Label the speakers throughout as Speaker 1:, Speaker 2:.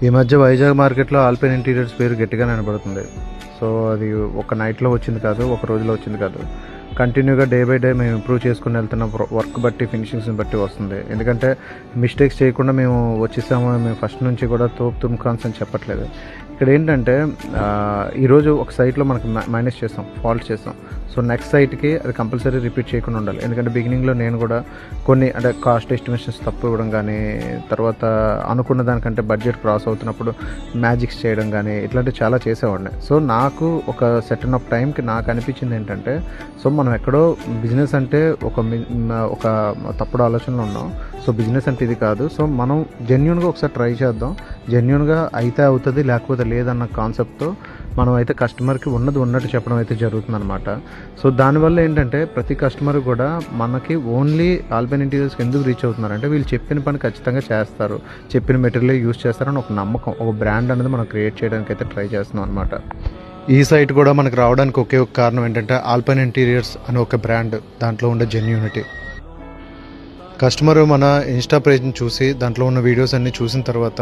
Speaker 1: ఈ మధ్య వైజాగ్ మార్కెట్లో ఆల్పైన్ ఇంటీరియర్స్ పేరు గట్టిగా నిలబడుతుంది. సో అది ఒక నైట్లో వచ్చింది కాదు, ఒక రోజులో వచ్చింది కాదు. కంటిన్యూగా డే బై డే మేము ఇంప్రూవ్ చేసుకుని వెళ్తున్న వర్క్ బట్టి, ఫినిషింగ్స్ని బట్టి వస్తుంది. ఎందుకంటే మిస్టేక్స్ చేయకుండా మేము వచ్చేసాము. మేము ఫస్ట్ నుంచి కూడా తుమ్కాన్స్ అని చెప్పట్లేదు. ఇక్కడ ఏంటంటే ఈరోజు ఒక సైట్లో మనకు మైనస్ చేస్తాం, ఫాల్ట్ చేస్తాం. సో నెక్స్ట్ సైట్కి అది కంపల్సరీ రిపీట్ చేయకుండా ఉండాలి. ఎందుకంటే బిగినింగ్లో నేను కూడా కొన్ని అంటే కాస్ట్ ఎస్టిమేషన్స్ తప్పు ఇవ్వడం కానీ, తర్వాత అనుకున్న దానికంటే బడ్జెట్ క్రాస్ అవుతున్నప్పుడు మ్యాజిక్స్ చేయడం కానీ, ఇట్లాంటివి చాలా చేసేవాడిని. సో నాకు ఒక సెటన్ ఆఫ్ టైంకి నాకు అనిపించింది ఏంటంటే, సో మనం ఎక్కడో బిజినెస్ అంటే ఒక తప్పుడు ఆలోచనలో ఉన్నాం. సో బిజినెస్ అంటే ఇది కాదు. సో మనం జెన్యూన్గా ఒకసారి ట్రై చేద్దాం. జెన్యూన్గా అయితే అవుతుంది, లేకపోతే లేదన్న కాన్సెప్ట్తో మనం అయితే కస్టమర్కి ఉన్నట్టు చెప్పడం అయితే జరుగుతుందన్నమాట. సో దానివల్ల ఏంటంటే ప్రతి కస్టమర్ కూడా మనకి ఓన్లీ ఆల్పైన్ ఇంటీరియర్స్కి ఎందుకు రీచ్ అవుతున్నారంటే వీళ్ళు చెప్పిన పని ఖచ్చితంగా చేస్తారు, చెప్పిన మెటీరియల్ యూజ్ చేస్తారని ఒక నమ్మకం, ఒక బ్రాండ్ అనేది మనం క్రియేట్ చేయడానికి అయితే ట్రై చేస్తున్నాం అనమాట. ఈ సైట్ కూడా మనకు రావడానికి ఒకే ఒక కారణం ఏంటంటే ఆల్పైన్ ఇంటీరియర్స్ అనే ఒక బ్రాండ్, దాంట్లో ఉండే జెన్యూనిటీ. కస్టమర్ మన ఇన్స్టా పేజ్ని చూసి దాంట్లో ఉన్న వీడియోస్ అన్నీ చూసిన తర్వాత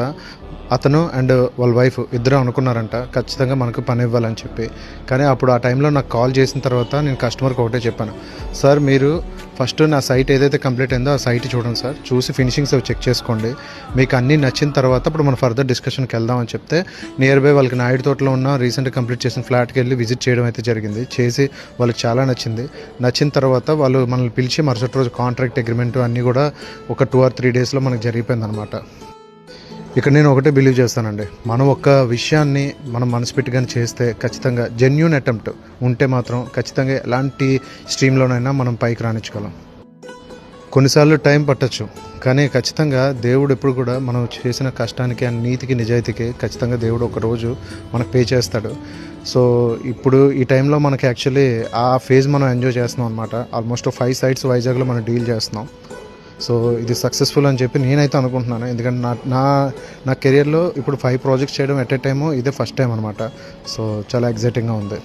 Speaker 1: అతను అండ్ వాళ్ళ వైఫ్ ఇద్దరు అనుకున్నారంట ఖచ్చితంగా మనకు పని ఇవ్వాలని చెప్పి. కానీ అప్పుడు ఆ టైంలో నాకు కాల్ చేసిన తర్వాత నేను కస్టమర్కి ఒకటే చెప్పాను, సార్ మీరు ఫస్ట్ నా సైట్ ఏదైతే కంప్లీట్ అయిందో ఆ సైట్ చూడండి సార్, చూసి ఫినిషింగ్స్ అవి చెక్ చేసుకోండి, మీకు అన్నీ నచ్చిన తర్వాత ఇప్పుడు మనం ఫర్దర్ డిస్కషన్కి వెళ్దామని చెప్తే నియర్ బై వాళ్ళకి నాయుడు తోటలో ఉన్న రీసెంట్గా కంప్లీట్ చేసిన ఫ్లాట్కి వెళ్ళి విజిట్ చేయడం అయితే జరిగింది. చేసి వాళ్ళకి చాలా నచ్చిన తర్వాత వాళ్ళు మనల్ని పిలిచి మరుసటి రోజు కాంట్రాక్ట్ అగ్రిమెంట్ అన్నీ కూడా ఒక 2 or 3 డేస్లో మనకు జరిగిపోయిందనమాట. ఇక్కడ నేను ఒకటే బిలీవ్ చేస్తానండి, మనం ఒక్క విషయాన్ని మనం మనసు పెట్టిగానే చేస్తే ఖచ్చితంగా జెన్యూన్ అటెంప్ట్ ఉంటే మాత్రం ఖచ్చితంగా ఎలాంటి స్ట్రీమ్లోనైనా మనం పైకి రాణించగలం. కొన్నిసార్లు టైం పట్టచ్చు, కానీ ఖచ్చితంగా దేవుడు ఎప్పుడు కూడా మనం చేసిన కష్టానికి అండ్ నీతికి నిజాయితీకి ఖచ్చితంగా దేవుడు ఒక రోజు మనకు పే చేస్తాడు. సో ఇప్పుడు ఈ టైంలో మనకి యాక్చువల్లీ ఆ ఫేజ్ మనం ఎంజాయ్ చేస్తున్నాం అనమాట. ఆల్మోస్ట్ 5 sites వైజాగ్లో మనం డీల్ చేస్తున్నాం. సో ఇది సక్సెస్ఫుల్ అని చెప్పి నేనైతే అనుకుంటున్నాను. ఎందుకంటే నా కెరియర్లో ఇప్పుడు 5 projects చేయడం ఎట్ ఏ టైము ఇదే ఫస్ట్ టైం అనమాట. సో చాలా ఎగ్జైటింగ్గా ఉంది.